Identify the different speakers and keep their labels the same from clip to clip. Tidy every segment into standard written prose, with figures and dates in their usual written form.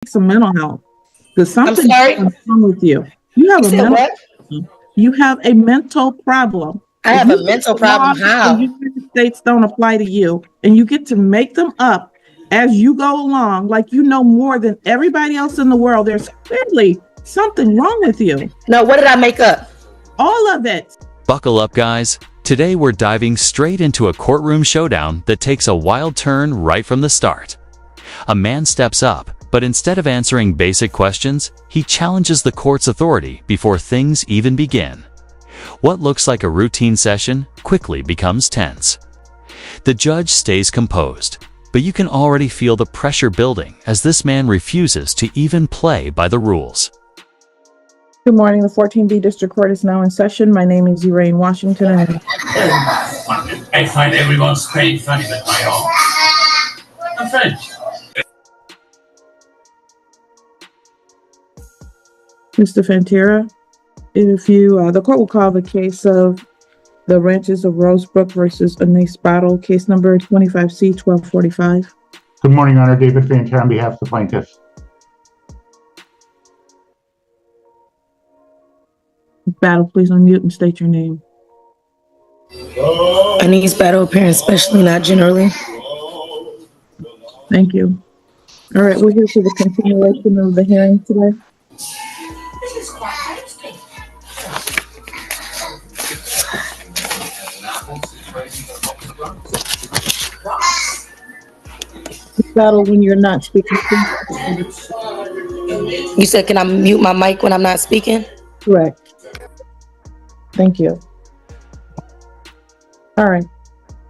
Speaker 1: some mental health because
Speaker 2: I'm
Speaker 1: something's
Speaker 2: sorry.
Speaker 1: wrong with you. You have
Speaker 2: You
Speaker 1: a
Speaker 2: said
Speaker 1: mental
Speaker 2: what?
Speaker 1: you have a mental problem.
Speaker 2: I
Speaker 1: If
Speaker 2: have
Speaker 1: you
Speaker 2: a
Speaker 1: think
Speaker 2: mental
Speaker 1: the laws
Speaker 2: problem.
Speaker 1: of the
Speaker 2: How?
Speaker 1: United States don't apply to you and you get to make them up as you go along, like you know more than everybody else in the world, there's clearly something wrong with you.
Speaker 2: No, what did I make up?
Speaker 1: All of it.
Speaker 3: Buckle up, guys. Today we're diving straight into a courtroom showdown that takes a wild turn right from the start. A man steps up, but instead of answering basic questions, he challenges the court's authority before things even begin. What looks like a routine session quickly becomes tense. The judge stays composed, but you can already feel the pressure building as this man refuses to even play by the rules.
Speaker 1: Good morning. The 14B District Court is now in session. My name is Elaine Washington. And
Speaker 4: I find everyone's very funny but my own. I'm French.
Speaker 1: Mr. Fantera, if you, the court will call the case of the Ranches of Rosebrook versus Anise Battle, case number 25C-1245.
Speaker 5: Good morning, Your Honor. David Fantera on behalf of the plaintiff.
Speaker 1: Battle, please unmute and state your name.
Speaker 2: Anise Battle, appearance especially, not generally.
Speaker 1: Thank you. All right, we're here for the continuation of the hearing today. Battle, when you're not speaking.
Speaker 2: You said, can I mute my mic when I'm not speaking?
Speaker 1: Correct. Thank you. All right,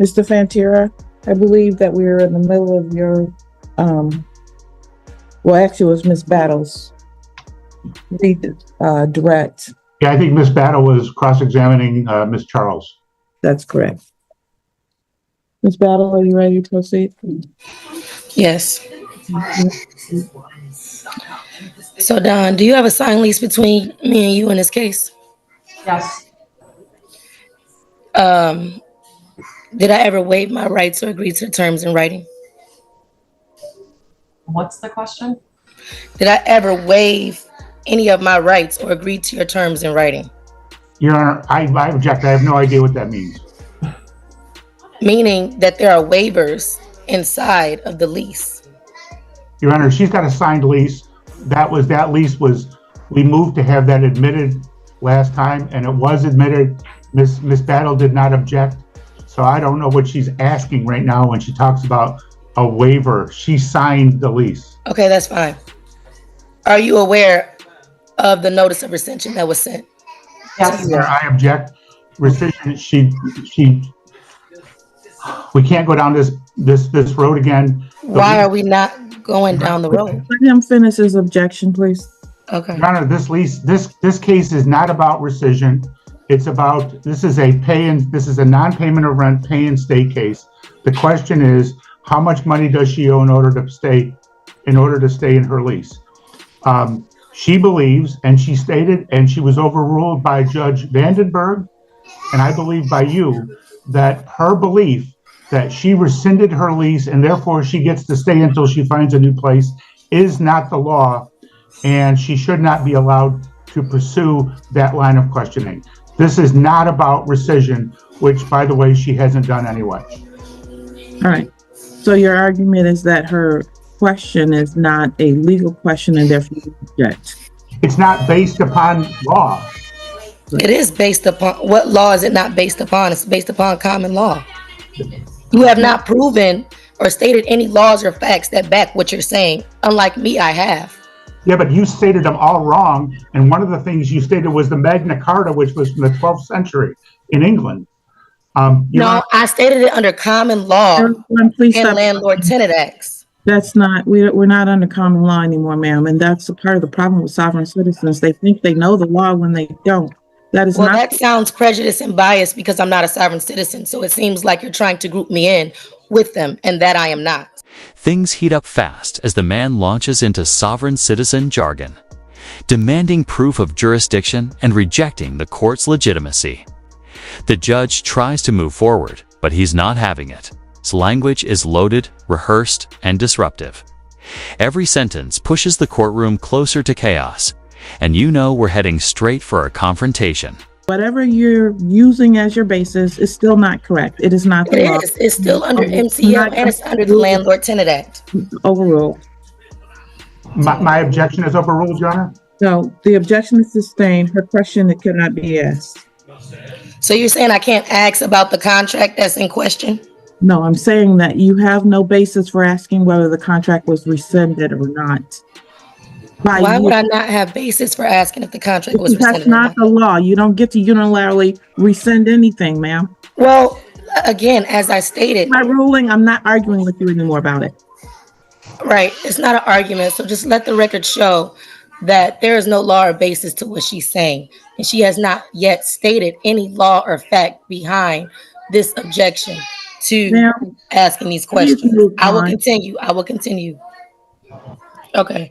Speaker 1: Mr. Fantera, I believe that we're in the middle of your, well, actually it was Ms. Battle's direct.
Speaker 5: Yeah, I think Ms. Battle was cross-examining Ms. Charles.
Speaker 1: That's correct. Ms. Battle, are you ready to proceed?
Speaker 2: Yes. So, Don, do you have a signed lease between me and you in this case?
Speaker 6: Yes.
Speaker 2: Did I ever waive my rights or agree to the terms in writing?
Speaker 6: What's the question?
Speaker 2: Did I ever waive any of my rights or agree to your terms in writing?
Speaker 5: Your Honor, I object. I have no idea what that means.
Speaker 2: Meaning that there are waivers inside of the lease.
Speaker 5: Your Honor, she's got a signed lease. That lease was, we moved to have that admitted last time, and it was admitted. Ms. Battle did not object. So I don't know what she's asking right now when she talks about a waiver. She signed the lease.
Speaker 2: Okay, that's fine. Are you aware of the notice of rescission that was sent?
Speaker 6: Yes.
Speaker 5: Your Honor, I object. Rescission, we can't go down this road again.
Speaker 2: Why are we not going down the road?
Speaker 1: Let him finish his objection, please.
Speaker 2: Okay.
Speaker 5: Your Honor, this case is not about rescission. It's about, this is a non-payment of rent, pay and stay case. The question is, how much money does she owe in order to stay in her lease? She believes, and she stated, and she was overruled by Judge Vandenberg, and I believe by you, that her belief that she rescinded her lease and therefore she gets to stay until she finds a new place is not the law, and she should not be allowed to pursue that line of questioning. This is not about rescission, which, by the way, she hasn't done anyway.
Speaker 1: All right. So your argument is that her question is not a legal question and therefore you object.
Speaker 5: It's not based upon law.
Speaker 2: It is based upon, what law is it not based upon? It's based upon common law. You have not proven or stated any laws or facts that back what you're saying. Unlike me, I have.
Speaker 5: Yeah, but you stated them all wrong. And one of the things you stated was the Magna Carta, which was from the 12th century in England.
Speaker 2: No, I stated it under common law and landlord-tenant acts.
Speaker 1: That's not, we're not under common law anymore, ma'am. And that's a part of the problem with sovereign citizens. They think they know the law when they don't. That is not.
Speaker 2: That sounds prejudiced and biased because I'm not a sovereign citizen. So it seems like you're trying to group me in with them, and that I am not.
Speaker 3: Things heat up fast as the man launches into sovereign citizen jargon, demanding proof of jurisdiction and rejecting the court's legitimacy. The judge tries to move forward, but he's not having it. His language is loaded, rehearsed, and disruptive. Every sentence pushes the courtroom closer to chaos, and you know we're heading straight for a confrontation.
Speaker 1: Whatever you're using as your basis is still not correct. It is not the
Speaker 2: It
Speaker 1: law.
Speaker 2: is. It's still under
Speaker 1: I'm
Speaker 2: MCL
Speaker 1: not
Speaker 2: and it's under the Landlord Tenant Act.
Speaker 1: Overruled.
Speaker 5: My objection is overruled, Your Honor.
Speaker 1: No, the objection is sustained. Her question, it cannot be asked.
Speaker 2: So you're saying I can't ask about the contract that's in question?
Speaker 1: No, I'm saying that you have no basis for asking whether the contract was rescinded or not.
Speaker 2: Why would I not have basis for asking if the contract was
Speaker 1: Because that's
Speaker 2: rescinded?
Speaker 1: not the law. You don't get to unilaterally rescind anything, ma'am.
Speaker 2: Well, again, as I stated,
Speaker 1: My ruling, I'm not arguing with you anymore about it.
Speaker 2: right, it's not an argument. So just let the record show that there is no law or basis to what she's saying. And she has not yet stated any law or fact behind this objection to
Speaker 1: Ma'am,
Speaker 2: asking these
Speaker 1: please
Speaker 2: questions.
Speaker 1: move
Speaker 2: I will
Speaker 1: on.
Speaker 2: continue. I will continue. Okay.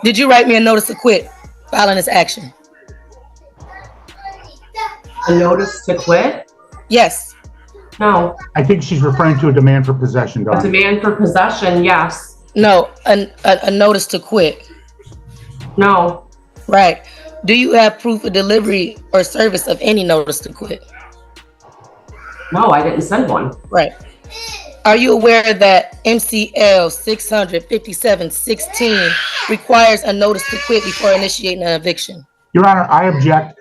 Speaker 2: Did you write me a notice to quit filing this action?
Speaker 6: A notice to quit?
Speaker 2: Yes.
Speaker 6: No.
Speaker 5: I think she's referring to a demand for possession,
Speaker 6: A
Speaker 5: Dawn.
Speaker 6: demand for possession, yes.
Speaker 2: No, a notice to quit.
Speaker 6: No.
Speaker 2: Right. Do you have proof of delivery or service of any notice to quit?
Speaker 6: No, I didn't send one.
Speaker 2: Right. Are you aware that MCL 657-16 requires a notice to quit before initiating an eviction?
Speaker 5: Your Honor, I object.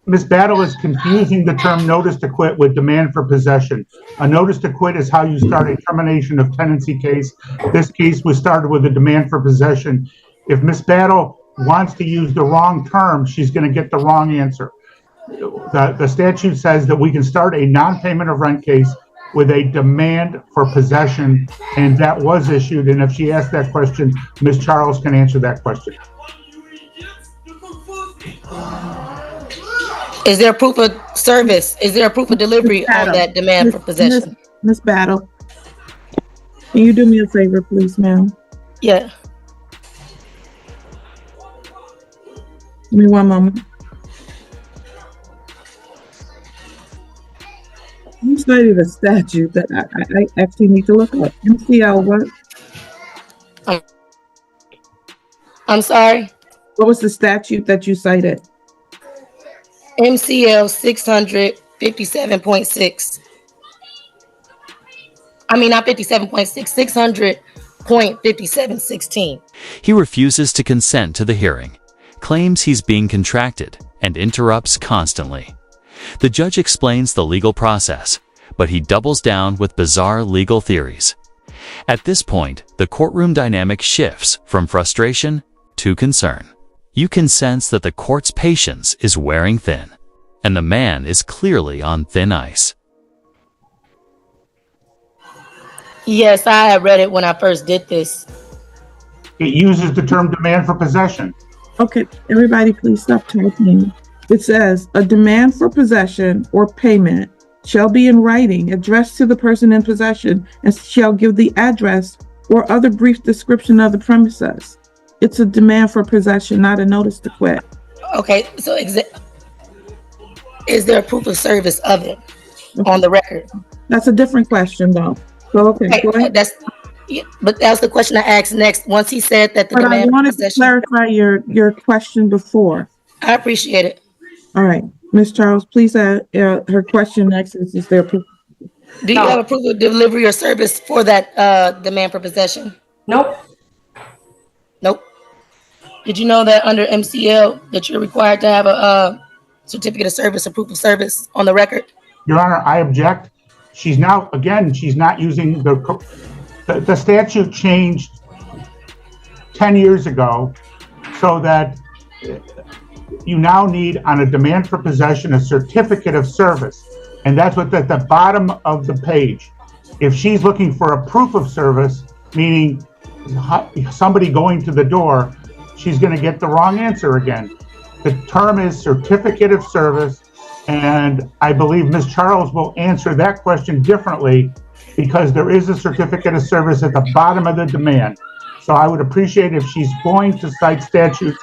Speaker 5: Miss Battle is confusing the term notice to quit with demand for possession. A notice to quit is how you start a termination of tenancy case. This case was started with a demand for possession. If Miss Battle wants to use the wrong term, she's going to get the wrong answer. The statute says that we can start a non-payment of rent case with a demand for possession, and that was issued. And if she asked that question, Ms. Charles can answer that question.
Speaker 2: Is there proof of service? Is there a proof of delivery on that demand for possession?
Speaker 1: Miss Battle, can you do me a favor, please, ma'am?
Speaker 2: Yeah.
Speaker 1: Give me one moment. You studied a statute that I actually need to look up. MCL what?
Speaker 2: I'm sorry.
Speaker 1: What was the statute that you cited?
Speaker 2: MCL 657.6. I mean, not 57.6, 600.5716.
Speaker 3: He refuses to consent to the hearing, claims he's being contracted, and interrupts constantly. The judge explains the legal process, but he doubles down with bizarre legal theories. At this point, the courtroom dynamic shifts from frustration to concern. You can sense that the court's patience is wearing thin, and the man is clearly on thin ice.
Speaker 2: Yes, I had read it when I first did this.
Speaker 5: It uses the term demand for possession.
Speaker 1: Okay, everybody please stop typing. It says, a demand for possession or payment shall be in writing addressed to the person in possession and shall give the address or other brief description of the premises. It's a demand for possession, not a notice to quit.
Speaker 2: Okay, so is there a proof of service of it on the record?
Speaker 1: That's a different question though. So, okay, go ahead.
Speaker 2: But that's the question I asked next. Once he said that the
Speaker 1: But I
Speaker 2: demand for
Speaker 1: wanted to
Speaker 2: possession.
Speaker 1: clarify your question before.
Speaker 2: I appreciate it.
Speaker 1: All right, Ms. Charles, please add, her question next is there proof?
Speaker 2: Do you have a proof of delivery or service for that demand for possession?
Speaker 6: Nope.
Speaker 2: Nope. Did you know that under MCL that you're required to have a certificate of service or proof of service on the record?
Speaker 5: Your Honor, I object. She's now, again, she's not using the statute changed 10 years ago so that you now need on a demand for possession a certificate of service. And that's what's at the bottom of the page. If she's looking for a proof of service, meaning somebody going to the door, she's going to get the wrong answer again. The term is certificate of service, and I believe Ms. Charles will answer that question differently because there is a certificate of service at the bottom of the demand. So I would appreciate if she's going to cite statutes,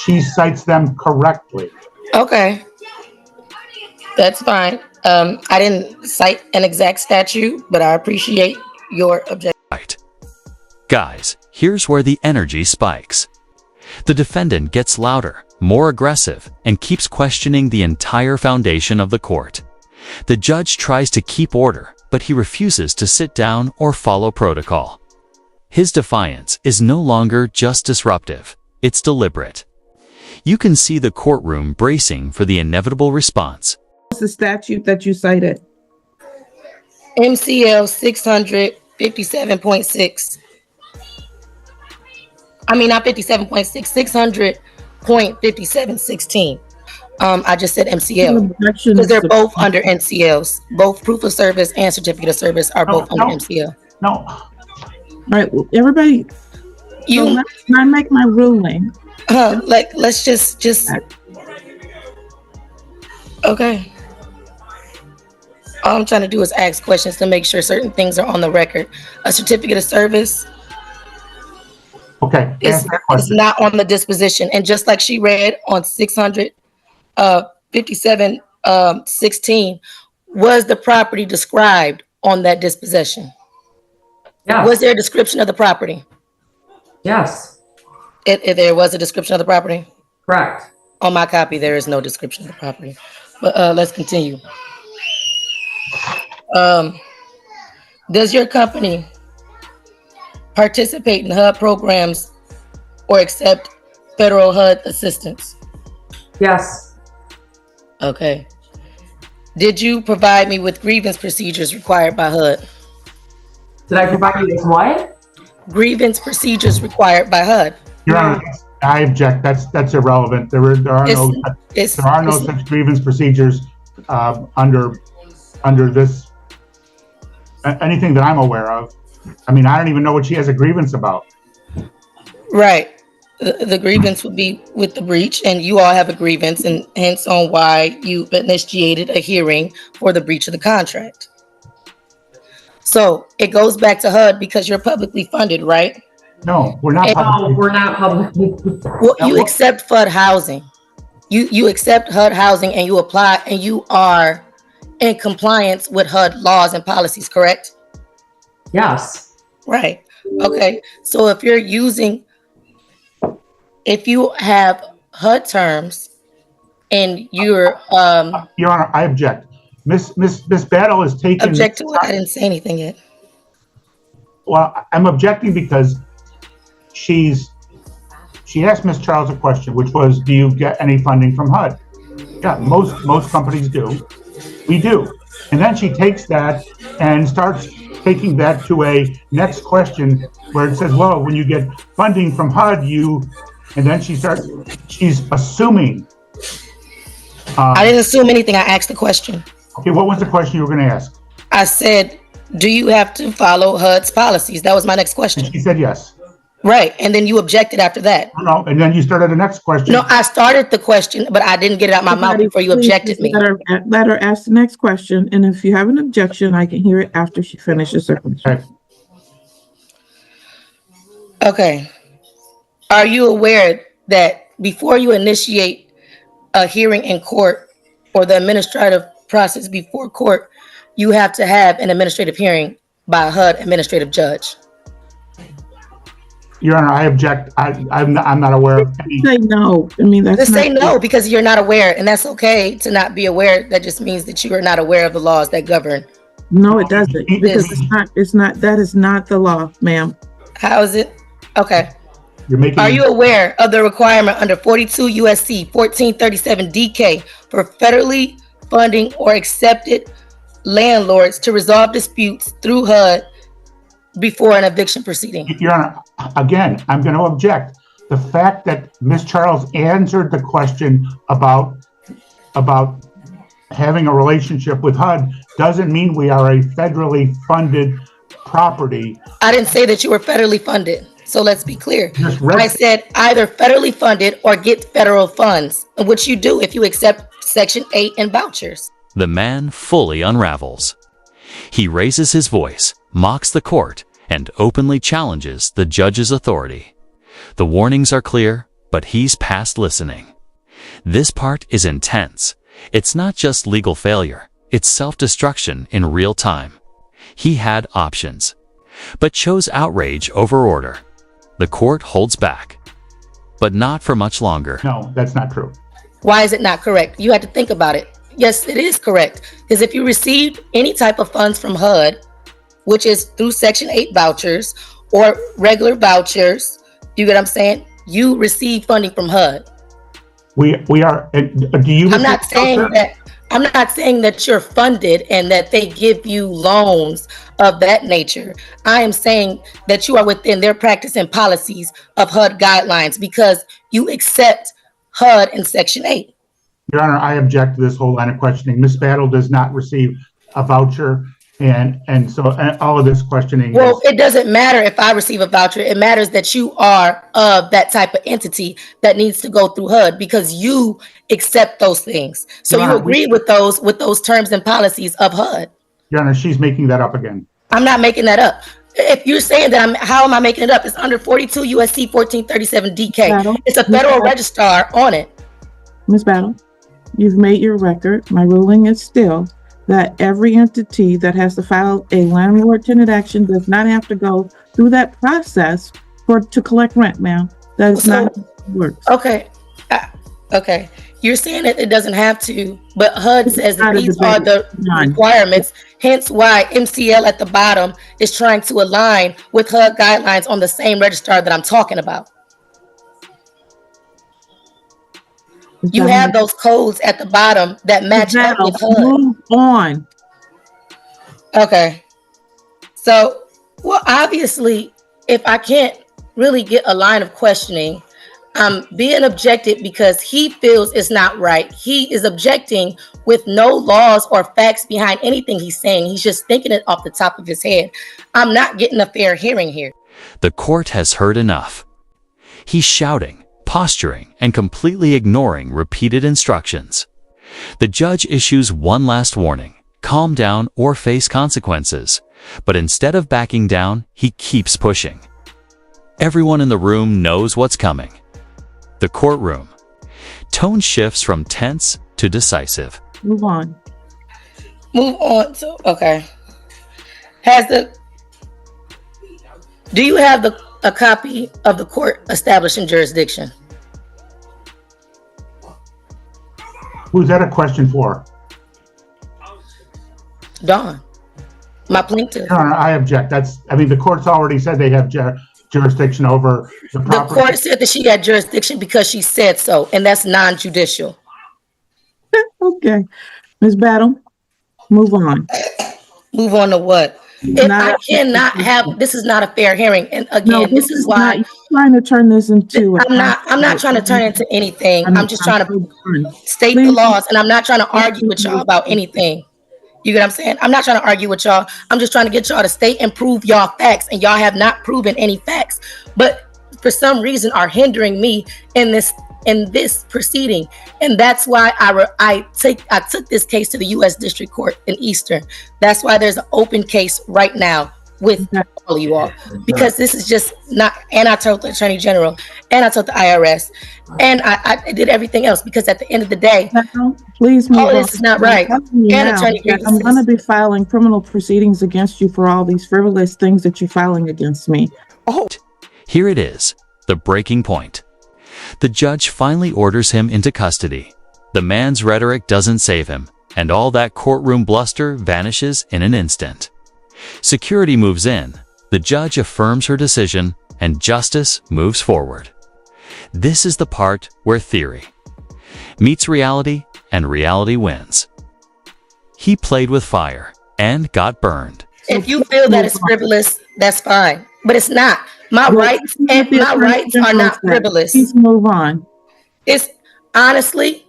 Speaker 5: she cites them correctly.
Speaker 2: Okay. That's fine. I didn't cite an exact statute, but I appreciate your objection.
Speaker 3: Right. Guys, here's where the energy spikes. The defendant gets louder, more aggressive, and keeps questioning the entire foundation of the court. The judge tries to keep order, but he refuses to sit down or follow protocol. His defiance is no longer just disruptive, it's deliberate. You can see the courtroom bracing for the inevitable response.
Speaker 1: What's the statute that you cited?
Speaker 2: MCL 657.6. I mean, not 57.6, 600.5716. I just said MCL because they're both under MCLs. Both proof of service and certificate of service are both under MCL.
Speaker 5: No.
Speaker 1: All right, well, everybody,
Speaker 2: You,
Speaker 1: so I make my ruling.
Speaker 2: let's just. Okay. All I'm trying to do is ask questions to make sure certain things are on the record. A certificate of service
Speaker 5: Okay.
Speaker 2: is
Speaker 5: Answer that question.
Speaker 2: not on the disposition. And just like she read on 657.16, was the property described on that disposition?
Speaker 6: Yes.
Speaker 2: Was there a description of the property?
Speaker 6: Yes.
Speaker 2: If there was a description of the property?
Speaker 6: Correct.
Speaker 2: On my copy, there is no description of the property. But let's continue. Does your company participate in HUD programs or accept federal HUD assistance?
Speaker 6: Yes.
Speaker 2: Okay. Did you provide me with grievance procedures required by HUD?
Speaker 6: Did I provide you with what?
Speaker 2: Grievance procedures required by HUD.
Speaker 5: Your Honor, I object. That's irrelevant. There are no such grievance procedures under this anything that I'm aware of. I mean, I don't even know what she has a grievance about.
Speaker 2: Right. The grievance would be with the breach, and you all have a grievance, and hence on why you initiated a hearing for the breach of the contract. So it goes back to HUD because you're publicly funded, right?
Speaker 5: No, we're not.
Speaker 6: No, we're not publicly.
Speaker 2: Well, you accept HUD housing. You accept HUD housing, and you apply, and you are in compliance with HUD laws and policies, correct?
Speaker 6: Yes.
Speaker 2: Right. Okay. So if you have HUD terms and you're
Speaker 5: Your Honor, I object. Miss Battle is taking.
Speaker 2: object to it, I didn't say anything yet.
Speaker 5: Well, I'm objecting because she asked Miss Charles a question, which was, do you get any funding from HUD? Yeah, most companies do. We do. And then she takes that and starts taking that to a next question where it says, well, when you get funding from HUD, and then she's assuming.
Speaker 2: I didn't assume anything. I asked the question.
Speaker 5: Okay, what was the question you were going to ask?
Speaker 2: I said, do you have to follow HUD's policies? That was my next question.
Speaker 5: And she said yes.
Speaker 2: Right. And then you objected after that.
Speaker 5: No, and then you started the next question.
Speaker 2: No, I started the question, but I didn't get it out my mouth before you objected me.
Speaker 1: Let her ask the next question, and if you have an objection, I can hear it after she finishes her question.
Speaker 2: Okay. Are you aware that before you initiate a hearing in court or the administrative process before court, you have to have an administrative hearing by a HUD administrative judge?
Speaker 5: Your Honor, I object. I'm not aware of any.
Speaker 1: Say no. I mean, that's
Speaker 2: Just
Speaker 1: not.
Speaker 2: say no because you're not aware, and that's okay to not be aware. That just means that you are not aware of the laws that govern.
Speaker 1: No, it doesn't, because it's not, that is not the law, ma'am.
Speaker 2: How is it? Okay.
Speaker 5: You're making.
Speaker 2: Are you aware of the requirement under 42 USC 1437 DK for federally funding or accepted landlords to resolve disputes through HUD before an eviction proceeding?
Speaker 5: Your Honor, again, I'm going to object. The fact that Ms. Charles answered the question about having a relationship with HUD doesn't mean we are a federally funded property.
Speaker 2: I didn't say that you were federally funded. So let's be clear.
Speaker 5: Just
Speaker 2: I said either federally funded or get federal funds, which you do if you accept Section 8 and vouchers.
Speaker 3: The man fully unravels. He raises his voice, mocks the court, and openly challenges the judge's authority. The warnings are clear, but he's past listening. This part is intense. It's not just legal failure, it's self-destruction in real time. He had options. but chose outrage over order. The court holds back, but not for much longer.
Speaker 5: No, that's not true.
Speaker 2: Why is it not correct? You had to think about it. Yes, it is correct. Because if you received any type of funds from HUD, which is through Section 8 vouchers or regular vouchers, you get what I'm saying? You receive funding from HUD.
Speaker 5: We are, do you?
Speaker 2: I'm not saying that you're funded and that they give you loans of that nature. I am saying that you are within their practice and policies of HUD guidelines because you accept HUD in Section 8.
Speaker 5: Your Honor, I object to this whole line of questioning. Ms. Battle does not receive a voucher, and so all of this questioning.
Speaker 2: Well, it doesn't matter if I receive a voucher. It matters that you are of that type of entity that needs to go through HUD because you accept those things. So
Speaker 5: Your
Speaker 2: you
Speaker 5: Honor,
Speaker 2: agree with those terms and policies of HUD.
Speaker 5: Your Honor, she's making that up again.
Speaker 2: I'm not making that up. If you're saying that, how am I making it up? It's under 42 USC 1437 DK.
Speaker 1: Battle.
Speaker 2: It's a federal registrar on it.
Speaker 1: Ms. Battle, you've made your record. My ruling is still that every entity that has to file a landlord-tenant action does not have to go through that process to collect rent, ma'am. That is not how it works.
Speaker 2: Okay. Okay. You're saying that it doesn't have to, but HUD says that these are the requirements. Hence why MCL at the bottom is trying to align with HUD guidelines on the same registrar that I'm talking about. You have those codes at the bottom that match up with HUD.
Speaker 1: Move on.
Speaker 2: Okay. So, well, obviously, if I can't really get a line of questioning, I'm being objected because he feels it's not right. He is objecting with no laws or facts behind anything he's saying. He's just thinking it off the top of his head. I'm not getting a fair hearing here.
Speaker 3: The court has heard enough. He's shouting, posturing, and completely ignoring repeated instructions. The judge issues one last warning: calm down or face consequences. But instead of backing down, he keeps pushing. Everyone in the room knows what's coming. The courtroom. Tone shifts from tense to decisive.
Speaker 1: Move on.
Speaker 2: Move on to, okay. Do you have a copy of the court establishing jurisdiction?
Speaker 5: Who's that a question for?
Speaker 2: Dawn, my plaintiff.
Speaker 5: Your Honor, I object. The court's already said they have jurisdiction over the
Speaker 2: The
Speaker 5: property.
Speaker 2: court said that she had jurisdiction because she said so, and that's non-judicial.
Speaker 1: Okay. Ms. Battle, move on.
Speaker 2: Move on to what? If
Speaker 1: Not-
Speaker 2: I cannot have, this is not a fair hearing. And again,
Speaker 1: No,
Speaker 2: this is why
Speaker 1: not, you're trying to turn this into.
Speaker 2: I'm not trying to turn it into anything. I'm just trying to state the
Speaker 1: Please.
Speaker 2: laws, and I'm not trying to argue with y'all about anything. You get what I'm saying? I'm not trying to argue with y'all. I'm just trying to get y'all to state and prove y'all facts, and y'all have not proven any facts. But for some reason are hindering me in this proceeding, and that's why I took this case to the U.S. District Court in Eastern. That's why there's an open case right now with all of you all, because this is just not. And I told the Attorney General, and I told the IRS, and I did everything else because at the end of the day,
Speaker 1: Please move
Speaker 2: all
Speaker 1: on.
Speaker 2: of this is not right.
Speaker 1: I'm telling you
Speaker 2: And
Speaker 1: now
Speaker 2: Attorney
Speaker 1: that I'm
Speaker 2: grievances.
Speaker 1: going to be filing criminal proceedings against you for all these frivolous things that you're filing against me.
Speaker 3: Here it is, the breaking point. The judge finally orders him into custody. The man's rhetoric doesn't save him, and all that courtroom bluster vanishes in an instant. Security moves in, the judge affirms her decision, and justice moves forward. This is the part where theory meets reality, and reality wins. He played with fire and got burned.
Speaker 2: If you feel that it's frivolous, that's fine, but it's not. My rights are not frivolous.
Speaker 1: Please move on.
Speaker 2: It's honestly,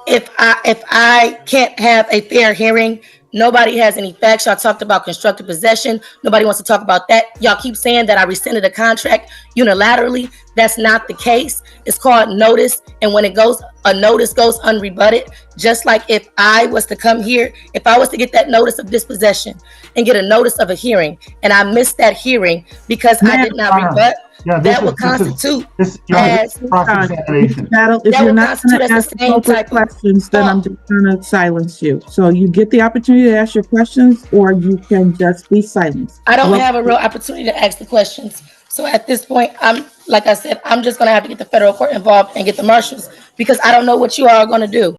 Speaker 2: if I can't have a fair hearing, nobody has any facts. Y'all talked about constructive possession. Nobody wants to talk about that. Y'all keep saying that I rescinded a contract unilaterally. That's not the case. It's called notice. And when a notice goes unrebutted, just like if I was to come here, if I was to get that notice of dispossession and get a notice of a hearing, and I missed that hearing because I did not rebut, that would constitute as
Speaker 5: cross-examination.
Speaker 1: If you're not going to ask appropriate questions, then I'm just going to silence you. So you get the opportunity to ask your questions, or you can just be silenced.
Speaker 2: I don't have a real opportunity to ask the questions. So at this point, like I said, I'm just going to have to get the federal court involved and get the marshals, because I don't know what you all are going to do.